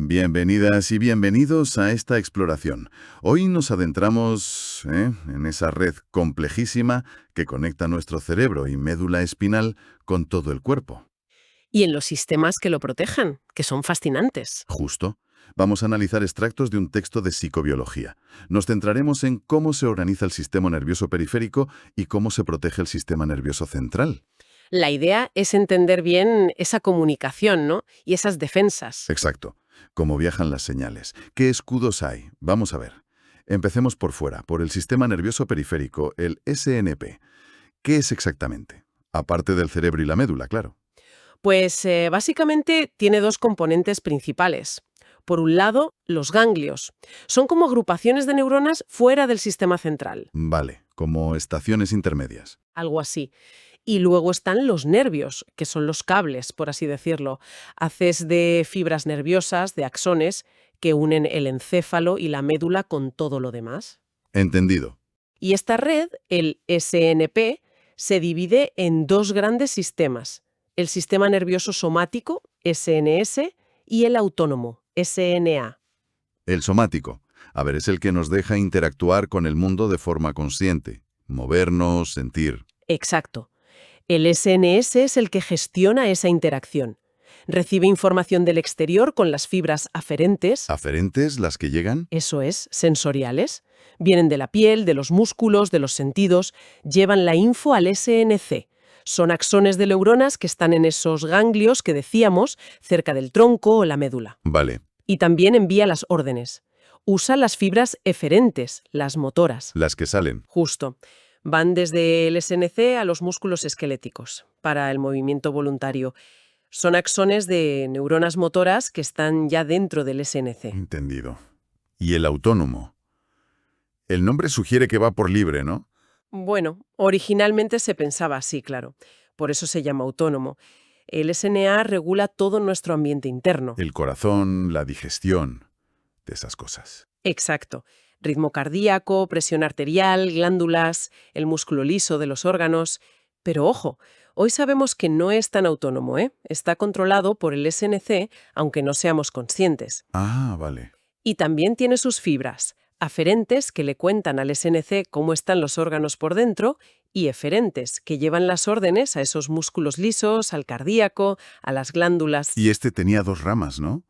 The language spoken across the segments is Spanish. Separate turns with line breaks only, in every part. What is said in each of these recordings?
Bienvenidas y bienvenidos a esta exploración. Hoy nos adentramos en esa red complejísima que conecta nuestro cerebro y médula espinal con todo el cuerpo.
Y en los sistemas que lo protejan, que son fascinantes.
Justo. Vamos a analizar extractos de un texto de psicobiología. Nos centraremos en cómo se organiza el sistema nervioso periférico y cómo se protege el sistema nervioso central.
La idea es entender bien esa comunicación, ¿no? Y esas defensas.
Exacto. Cómo viajan las señales. ¿Qué escudos hay? Vamos a ver. Empecemos por fuera, por el sistema nervioso periférico, el SNP. ¿Qué es exactamente? Aparte del cerebro y la médula, claro.
Pues básicamente tiene dos componentes principales. Por un lado, los ganglios. Son como agrupaciones de neuronas fuera del sistema central.
Vale, como estaciones intermedias.
Algo así. Y luego están los nervios, que son los cables, por así decirlo. Haces de fibras nerviosas, de axones, que unen el encéfalo y la médula con todo lo demás.
Entendido.
Y esta red, el SNP, se divide en dos grandes sistemas. El sistema nervioso somático, SNS, y el autónomo, SNA.
El somático. A ver, es el que nos deja interactuar con el mundo de forma consciente. Movernos, sentir.
Exacto. El SNS es el que gestiona esa interacción. Recibe información del exterior con las fibras aferentes.
¿Aferentes las que llegan?
Eso es, sensoriales. Vienen de la piel, de los músculos, de los sentidos. Llevan la info al SNC. Son axones de neuronas que están en esos ganglios que decíamos, cerca del tronco o la médula.
Vale.
Y también envía las órdenes. Usa las fibras eferentes, las motoras.
Las que salen.
Justo. Van desde el SNC a los músculos esqueléticos, para el movimiento voluntario. Son axones de neuronas motoras que están ya dentro del SNC.
Entendido. ¿Y el autónomo? El nombre sugiere que va por libre, ¿no?
Bueno, originalmente se pensaba así, claro. Por eso se llama autónomo. El SNA regula todo nuestro ambiente interno.
El corazón, la digestión, de esas cosas.
Exacto. Ritmo cardíaco, presión arterial, glándulas, el músculo liso de los órganos. Pero ojo, hoy sabemos que no es tan autónomo, ¿eh? Está controlado por el SNC, aunque no seamos conscientes.
Ah, vale.
Y también tiene sus fibras, aferentes que le cuentan al SNC cómo están los órganos por dentro, y eferentes que llevan las órdenes a esos músculos lisos, al cardíaco, a las glándulas.
Y este tenía dos ramas, ¿no?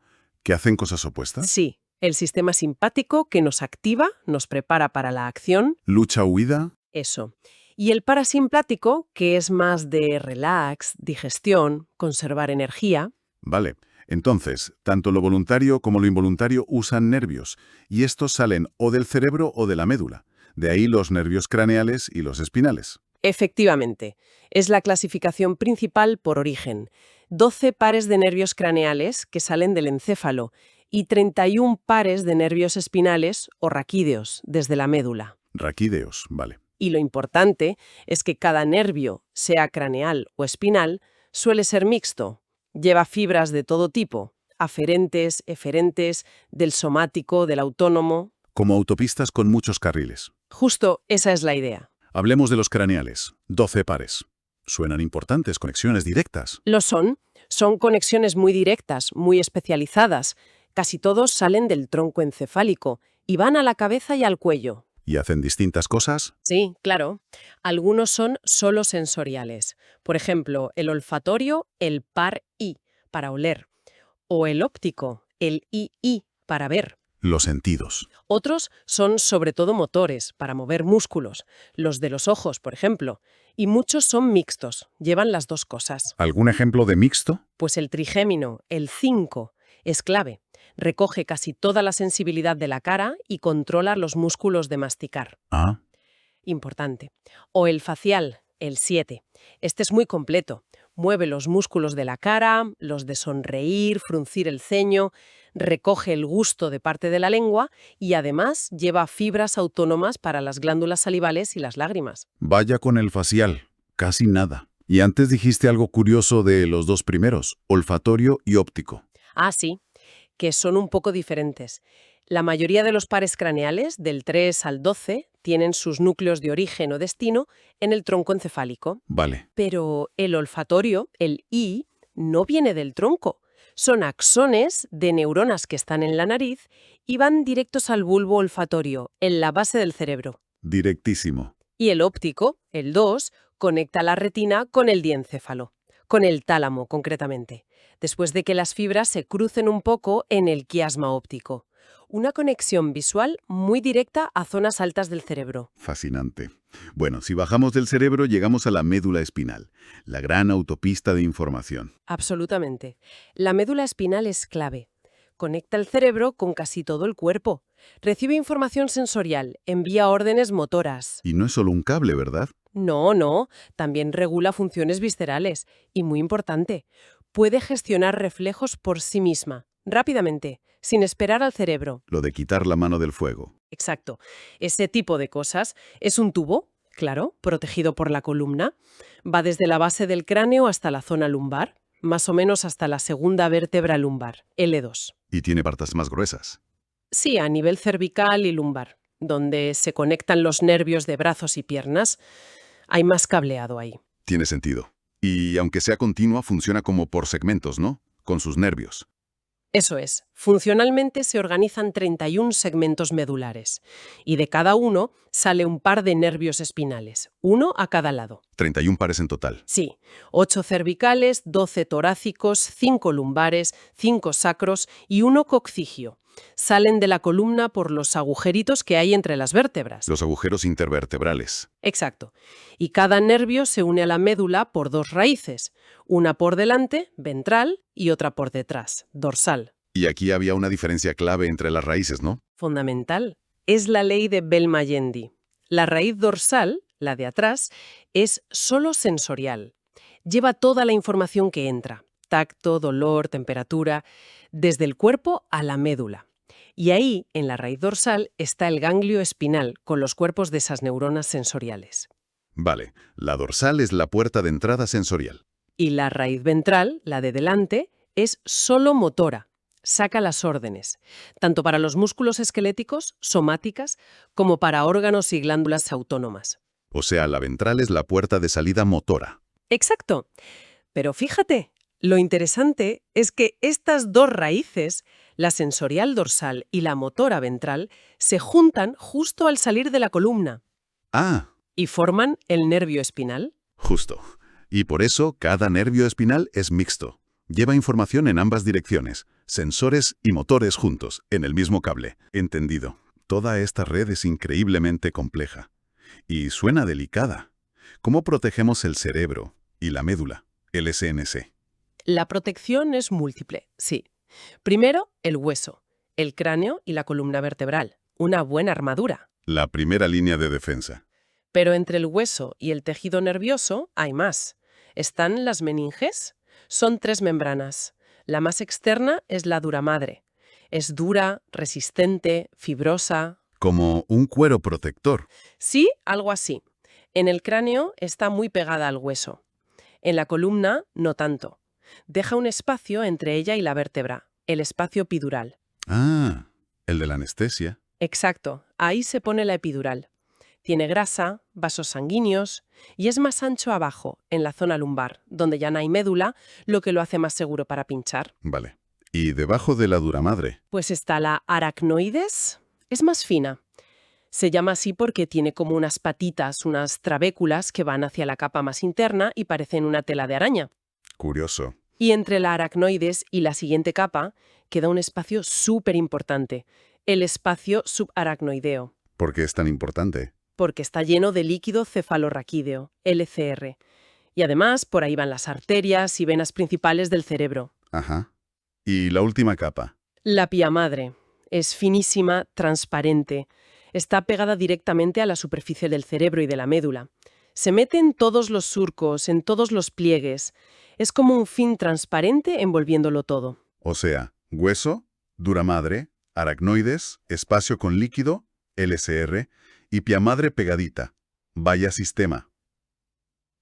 ¿Que hacen cosas opuestas?
Sí, el sistema simpático que nos activa, nos prepara para la acción.
Lucha-huida.
Eso. Y el parasimpático, que es más de relax, digestión, conservar energía.
Vale. Entonces, tanto lo voluntario como lo involuntario usan nervios, y estos salen o del cerebro o de la médula. De ahí los nervios craneales y los espinales.
Efectivamente, es la clasificación principal por origen. 12 pares de nervios craneales que salen del encéfalo y 31 pares de nervios espinales o raquídeos desde la médula.
Raquídeos, vale.
Y lo importante es que cada nervio, sea craneal o espinal, suele ser mixto. Lleva fibras de todo tipo, aferentes, eferentes, del somático, del autónomo.
Como autopistas con muchos carriles.
Justo esa es la idea.
Hablemos de los craneales. 12 pares. Suenan importantes, conexiones directas.
Lo son. Son conexiones muy directas, muy especializadas. Casi todos salen del tronco encefálico y van a la cabeza y al cuello.
¿Y hacen distintas cosas?
Sí, claro. Algunos son solo sensoriales. Por ejemplo, el olfatorio, el par I, para oler. O el óptico, el II, para ver.
Los sentidos.
Otros son sobre todo motores, para mover músculos. Los de los ojos, por ejemplo. Y muchos son mixtos, llevan las dos cosas.
¿Algún ejemplo de mixto?
Pues el trigémino, el 5, es clave. Recoge casi toda la sensibilidad de la cara y controla los músculos de masticar.
Ah.
Importante. O el facial, el 7. Este es muy completo. Mueve los músculos de la cara, los de sonreír, fruncir el ceño, recoge el gusto de parte de la lengua y además lleva fibras autónomas para las glándulas salivales y las lágrimas.
Vaya con el facial. Casi nada. Y antes dijiste algo curioso de los dos primeros, olfatorio y óptico.
Ah, sí, que son un poco diferentes. La mayoría de los pares craneales, del 3 al 12, tienen sus núcleos de origen o destino en el tronco encefálico.
Vale.
Pero el olfatorio, el I, no viene del tronco. Son axones de neuronas que están en la nariz y van directos al bulbo olfatorio, en la base del cerebro.
Directísimo.
Y el óptico, el 2, conecta la retina con el diencéfalo, con el tálamo concretamente, después de que las fibras se crucen un poco en el quiasma óptico. Una conexión visual muy directa a zonas altas del cerebro.
Fascinante. Bueno, si bajamos del cerebro, llegamos a la médula espinal, la gran autopista de información.
Absolutamente. La médula espinal es clave. Conecta el cerebro con casi todo el cuerpo. Recibe información sensorial, envía órdenes motoras.
Y no es solo un cable, ¿verdad?
No, también regula funciones viscerales. Y muy importante, puede gestionar reflejos por sí misma, rápidamente, sin esperar al cerebro.
Lo de quitar la mano del fuego.
Exacto. Ese tipo de cosas es un tubo, claro, protegido por la columna. Va desde la base del cráneo hasta la zona lumbar, más o menos hasta la segunda vértebra lumbar, L2.
Y tiene partes más gruesas.
Sí, a nivel cervical y lumbar, donde se conectan los nervios de brazos y piernas, hay más cableado ahí.
Tiene sentido. Y aunque sea continua, funciona como por segmentos, ¿no? Con sus nervios.
Eso es, funcionalmente se organizan 31 segmentos medulares, y de cada uno sale un par de nervios espinales, uno a cada lado.
31 pares en total.
Sí, 8 cervicales, 12 torácicos, 5 lumbares, 5 sacros y 1 coccigio. Salen de la columna por los agujeritos que hay entre las vértebras.
Los agujeros intervertebrales.
Exacto. Y cada nervio se une a la médula por 2 raíces, una por delante, ventral, y otra por detrás, dorsal.
Y aquí había una diferencia clave entre las raíces, ¿no?
Fundamental. Es la ley de Bell-Mayendi. La raíz dorsal, la de atrás, es solo sensorial. Lleva toda la información que entra, tacto, dolor, temperatura, desde el cuerpo a la médula. Y ahí, en la raíz dorsal, está el ganglio espinal, con los cuerpos de esas neuronas sensoriales.
Vale, la dorsal es la puerta de entrada sensorial.
Y la raíz ventral, la de delante, es solo motora. Saca las órdenes, tanto para los músculos esqueléticos, somáticas, como para órganos y glándulas autónomas.
O sea, la ventral es la puerta de salida motora.
Exacto. Pero fíjate, lo interesante es que estas 2 raíces, la sensorial dorsal y la motora ventral, se juntan justo al salir de la columna
Ah,
y forman el nervio espinal.
justo. Y por eso cada nervio espinal es mixto. Lleva información en ambas direcciones, sensores y motores juntos, en el mismo cable. Entendido. Toda esta red es increíblemente compleja. Y suena delicada. ¿Cómo protegemos el cerebro y la médula, el SNC?
La protección es múltiple, sí. Primero, el hueso, el cráneo y la columna vertebral. Una buena armadura.
La primera línea de defensa.
Pero entre el hueso y el tejido nervioso hay más. Están las meninges. Son 3 membranas. La más externa es la duramadre. Es dura, resistente, fibrosa.
Como un cuero protector.
Sí, algo así. En el cráneo está muy pegada al hueso. En la columna, no tanto. Deja un espacio entre ella y la vértebra, el espacio epidural.
Ah, el de la anestesia.
Exacto, ahí se pone la epidural. Tiene grasa, vasos sanguíneos y es más ancho abajo, en la zona lumbar, donde ya no hay médula, lo que lo hace más seguro para pinchar.
Vale. ¿Y debajo de la duramadre?
Pues está la aracnoides, es más fina. Se llama así porque tiene como unas patitas, unas trabéculas que van hacia la capa más interna y parecen una tela de araña.
Curioso.
Y entre la aracnoides y la siguiente capa queda un espacio súper importante, el espacio subaracnoideo,
¿Por qué es tan importante?
porque está lleno de líquido cefalorraquídeo, LCR. Y además, por ahí van las arterias y venas principales del cerebro.
Ajá. ¿Y la última capa?
La pía madre es finísima, transparente. Está pegada directamente a la superficie del cerebro y de la médula. Se mete en todos los surcos, en todos los pliegues. Es como un film transparente envolviéndolo todo.
O sea, hueso, duramadre, aracnoides, espacio con líquido, LCR, y pía madre pegadita. Vaya sistema.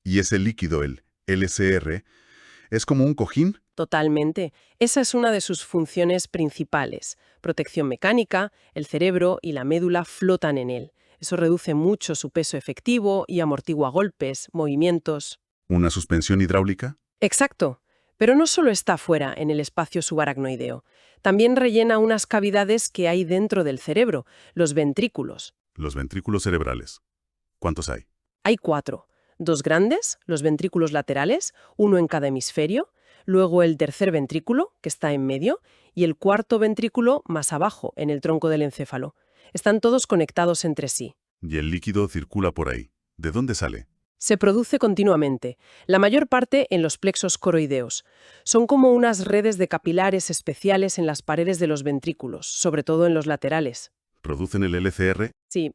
Y ese líquido, el LCR, es como un cojín.
Totalmente. Esa es una de sus funciones principales. Protección mecánica, el cerebro y la médula flotan en él. Eso reduce mucho su peso efectivo y amortigua golpes, movimientos.
¿Una suspensión hidráulica?
Exacto. Pero no solo está fuera, en el espacio subaracnoideo. También rellena unas cavidades que hay dentro del cerebro, los ventrículos.
Los ventrículos cerebrales. ¿Cuántos hay?
Hay 4. 2 grandes, los ventrículos laterales, uno en cada hemisferio, luego el tercer ventrículo, que está en medio, y el cuarto ventrículo más abajo, en el tronco del encéfalo. Están todos conectados entre sí.
Y el líquido circula por ahí. ¿De dónde sale?
Se produce continuamente, la mayor parte en los plexos coroideos. Son como unas redes de capilares especiales en las paredes de los ventrículos, sobre todo en los laterales.
¿Producen el LCR?
Sí.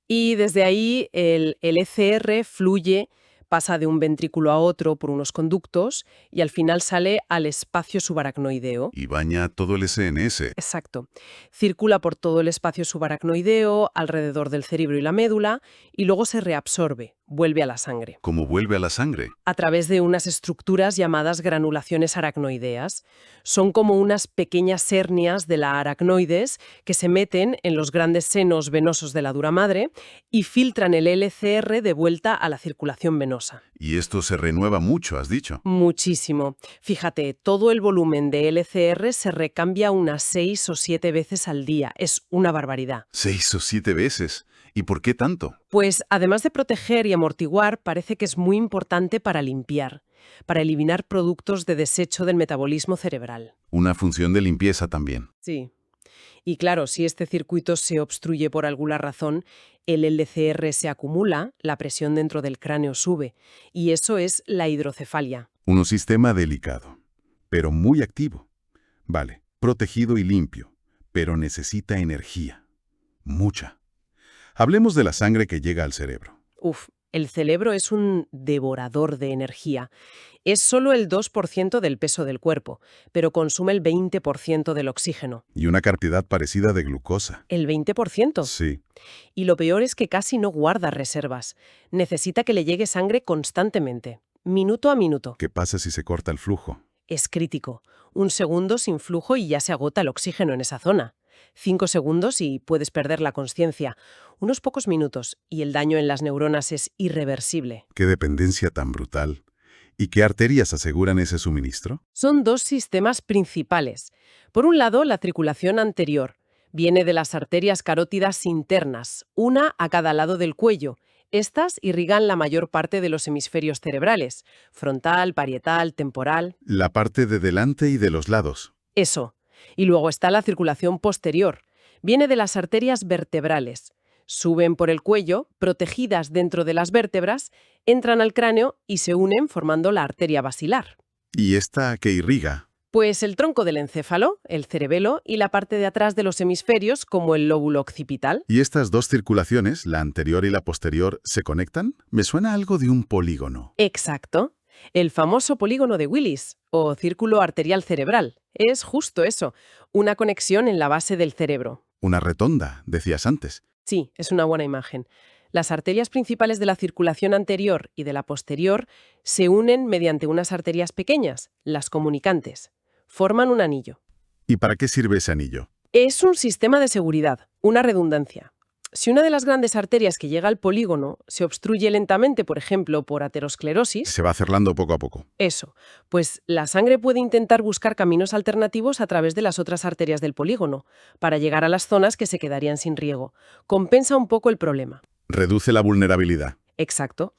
Y desde ahí el ECR fluye, pasa de un ventrículo a otro por unos conductos y al final sale al espacio subaracnoideo.
Y baña todo el SNS.
Exacto. Circula por todo el espacio subaracnoideo, alrededor del cerebro y la médula, y luego se reabsorbe, vuelve a la sangre,
¿Cómo vuelve a la sangre?
a través de unas estructuras llamadas granulaciones aracnoideas. Son como unas pequeñas hernias de la aracnoides que se meten en los grandes senos venosos de la dura madre y filtran el LCR de vuelta a la circulación venosa.
Y esto se renueva mucho, has dicho.
Muchísimo. Fíjate, todo el volumen de LCR se recambia unas 6 o 7 veces al día. Es una barbaridad.
6 o 7 veces. ¿Y por qué tanto?
Pues además de proteger y amortiguar, parece que es muy importante para limpiar, para eliminar productos de desecho del metabolismo cerebral.
Una función de limpieza también.
Sí. Y claro, si este circuito se obstruye por alguna razón, el LCR se acumula, la presión dentro del cráneo sube, y eso es la hidrocefalia.
Un sistema delicado, pero muy activo. Vale, protegido y limpio, pero necesita energía. Mucha. Hablemos de la sangre que llega al cerebro.
Uf, el cerebro es un devorador de energía. Es solo el 2% del peso del cuerpo, pero consume el 20% del oxígeno.
Y una cantidad parecida de glucosa.
¿El 20%?
Sí.
Y lo peor es que casi no guarda reservas. Necesita que le llegue sangre constantemente, minuto a minuto.
¿Qué pasa si se corta el flujo?
Es crítico. 1 segundo sin flujo y ya se agota el oxígeno en esa zona. 5 segundos y puedes perder la consciencia. Unos pocos minutos y el daño en las neuronas es irreversible.
¿Qué dependencia tan brutal? ¿Y qué arterias aseguran ese suministro?
Son 2 sistemas principales. Por un lado, la circulación anterior. Viene de las arterias carótidas internas, una a cada lado del cuello. Estas irrigan la mayor parte de los hemisferios cerebrales, frontal, parietal, temporal.
La parte de delante y de los lados.
Eso. Y luego está la circulación posterior. Viene de las arterias vertebrales. Suben por el cuello, protegidas dentro de las vértebras, entran al cráneo y se unen formando la arteria basilar.
¿Y esta que irriga?
Pues el tronco del encéfalo, el cerebelo y la parte de atrás de los hemisferios, como el lóbulo occipital.
¿Y estas dos circulaciones, la anterior y la posterior, se conectan? Me suena algo de un polígono.
Exacto. El famoso polígono de Willis, o círculo arterial cerebral. Es justo eso, una conexión en la base del cerebro.
Una rotonda, decías antes.
Sí, es una buena imagen. Las arterias principales de la circulación anterior y de la posterior se unen mediante unas arterias pequeñas, las comunicantes. Forman un anillo.
¿Y para qué sirve ese anillo?
Es un sistema de seguridad, una redundancia. Si una de las grandes arterias que llega al polígono se obstruye lentamente, por ejemplo, por aterosclerosis,
Se va cerrando poco a poco.
eso, pues la sangre puede intentar buscar caminos alternativos a través de las otras arterias del polígono, para llegar a las zonas que se quedarían sin riego. Compensa un poco el problema.
Reduce la vulnerabilidad.
Exacto.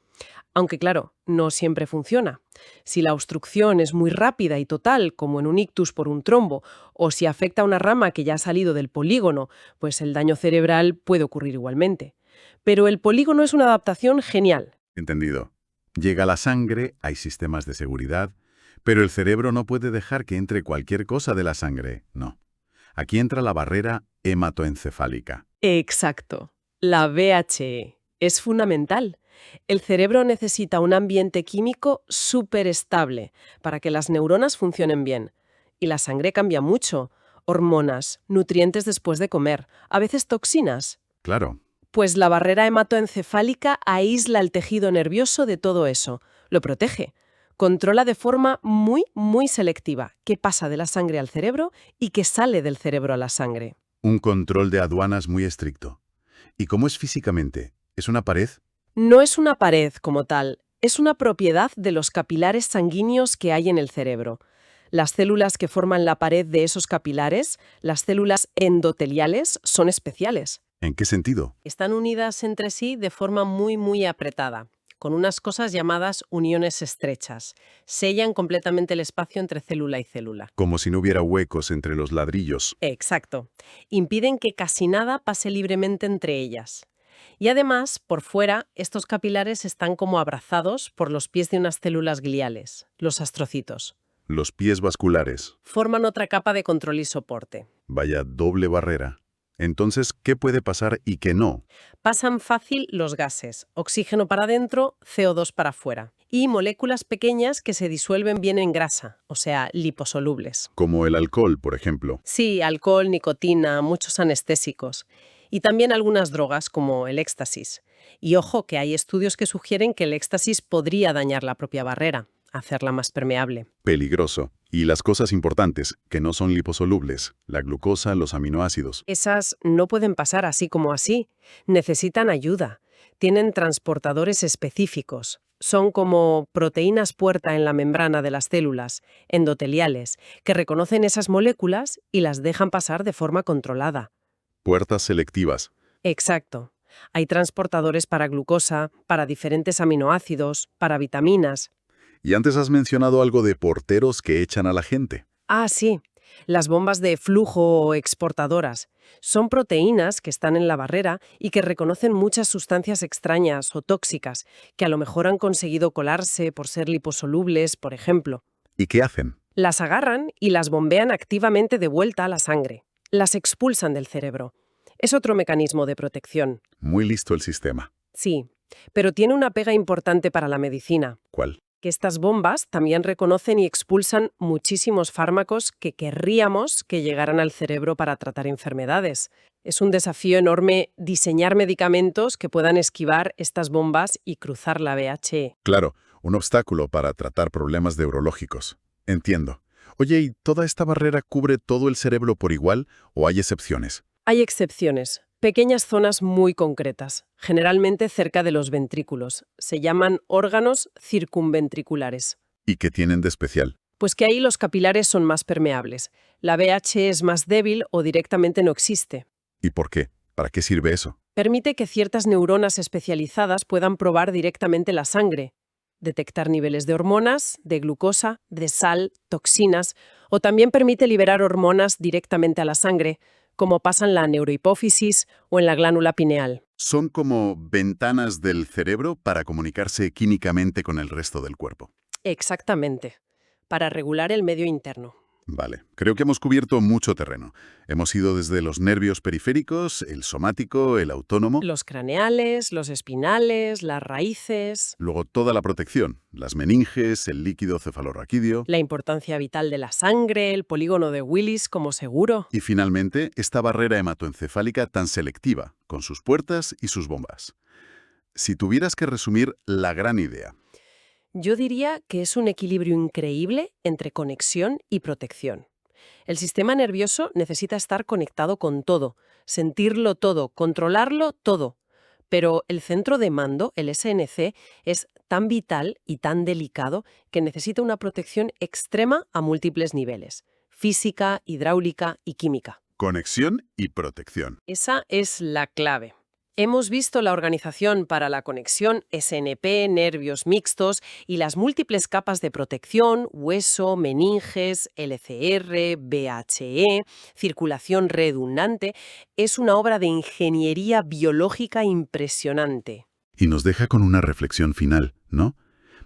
Aunque claro, no siempre funciona. Si la obstrucción es muy rápida y total, como en un ictus por un trombo, o si afecta a una rama que ya ha salido del polígono, pues el daño cerebral puede ocurrir igualmente. Pero el polígono es una adaptación genial.
Entendido. Llega la sangre, hay sistemas de seguridad, pero el cerebro no puede dejar que entre cualquier cosa de la sangre, no. Aquí entra la barrera hematoencefálica.
Exacto. La VHE es fundamental. El cerebro necesita un ambiente químico súper estable para que las neuronas funcionen bien. Y la sangre cambia mucho. Hormonas, nutrientes después de comer, a veces toxinas.
Claro.
Pues la barrera hematoencefálica aísla el tejido nervioso de todo eso, lo protege. Controla de forma muy selectiva qué pasa de la sangre al cerebro y qué sale del cerebro a la sangre.
Un control de aduanas muy estricto. ¿Y cómo es físicamente? ¿Es una pared?
No es una pared como tal, Es una propiedad de los capilares sanguíneos que hay en el cerebro. Las células que forman la pared de esos capilares, las células endoteliales, son especiales.
¿En qué sentido?
Están unidas entre sí de forma muy apretada, con unas cosas llamadas uniones estrechas. Sellan completamente el espacio entre célula y célula.
Como si no hubiera huecos entre los ladrillos.
Exacto. Impiden que casi nada pase libremente entre ellas. Y además, por fuera, estos capilares están como abrazados por los pies de unas células gliales, los astrocitos.
Los pies vasculares.
Forman otra capa de control y soporte.
Vaya doble barrera. Entonces, ¿qué puede pasar y qué no?
Pasan fácil los gases, oxígeno para adentro, CO2 para afuera, y moléculas pequeñas que se disuelven bien en grasa, o sea, liposolubles.
Como el alcohol, por ejemplo.
Sí, alcohol, nicotina, muchos anestésicos. Y también algunas drogas, como el éxtasis. Y ojo, que hay estudios que sugieren que el éxtasis podría dañar la propia barrera, hacerla más permeable.
Peligroso. Y las cosas importantes, que no son liposolubles, la glucosa, los aminoácidos.
Esas no pueden pasar así como así. Necesitan ayuda. Tienen transportadores específicos. Son como proteínas puerta en la membrana de las células, endoteliales, que reconocen esas moléculas y las dejan pasar de forma controlada.
Puertas selectivas.
Exacto. Hay transportadores para glucosa, para diferentes aminoácidos, para vitaminas.
Y antes has mencionado algo de porteros que echan a la gente.
Ah, sí. Las bombas de flujo o exportadoras. Son proteínas que están en la barrera y que reconocen muchas sustancias extrañas o tóxicas que a lo mejor han conseguido colarse por ser liposolubles, por ejemplo.
¿Y qué hacen?
Las agarran y las bombean activamente de vuelta a la sangre. Las expulsan del cerebro. Es otro mecanismo de protección.
Muy listo el sistema.
Sí, pero tiene una pega importante para la medicina.
¿Cuál?
Que estas bombas también reconocen y expulsan muchísimos fármacos que querríamos que llegaran al cerebro para tratar enfermedades. Es un desafío enorme diseñar medicamentos que puedan esquivar estas bombas y cruzar la VHE.
Claro, un obstáculo para tratar problemas neurológicos. Entiendo. Oye, ¿y toda esta barrera cubre todo el cerebro por igual o hay excepciones?
Hay excepciones. Pequeñas zonas muy concretas, generalmente cerca de los ventrículos. Se llaman órganos circunventriculares.
¿Y qué tienen de especial?
Pues que ahí los capilares son más permeables. La VHE es más débil o directamente no existe.
¿Y por qué? ¿Para qué sirve eso?
Permite que ciertas neuronas especializadas puedan probar directamente la sangre, detectar niveles de hormonas, de glucosa, de sal, toxinas, o también permite liberar hormonas directamente a la sangre, como pasa en la neurohipófisis o en la glándula pineal.
Son como ventanas del cerebro para comunicarse químicamente con el resto del cuerpo.
Exactamente, para regular el medio interno.
Vale, creo que hemos cubierto mucho terreno. Hemos ido desde los nervios periféricos, el somático, el autónomo,
Los craneales, los espinales, las raíces,
luego toda la protección, las meninges, el líquido cefalorraquídeo
la importancia vital de la sangre, el polígono de Willis como seguro.
y finalmente esta barrera hematoencefálica tan selectiva, con sus puertas y sus bombas. Si tuvieras que resumir la gran idea,
Yo diría que es un equilibrio increíble entre conexión y protección. El sistema nervioso necesita estar conectado con todo, sentirlo todo, controlarlo todo. Pero el centro de mando, el SNC, es tan vital y tan delicado que necesita una protección extrema a múltiples niveles: física, hidráulica y química.
conexión y protección.
Esa es la clave. Hemos visto la Organización para la Conexión, SNP, nervios mixtos y las múltiples capas de protección, hueso, meninges, LCR, VHE, circulación redundante. Es una obra de ingeniería biológica impresionante.
Y nos deja con una reflexión final, ¿no?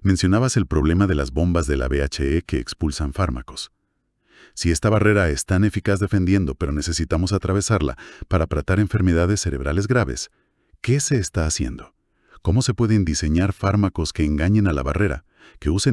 Mencionabas el problema de las bombas de la VHE que expulsan fármacos. Si esta barrera es tan eficaz defendiendo, pero necesitamos atravesarla para tratar enfermedades cerebrales graves, ¿qué se está haciendo? ¿Cómo se pueden diseñar fármacos que engañen a la barrera, que usen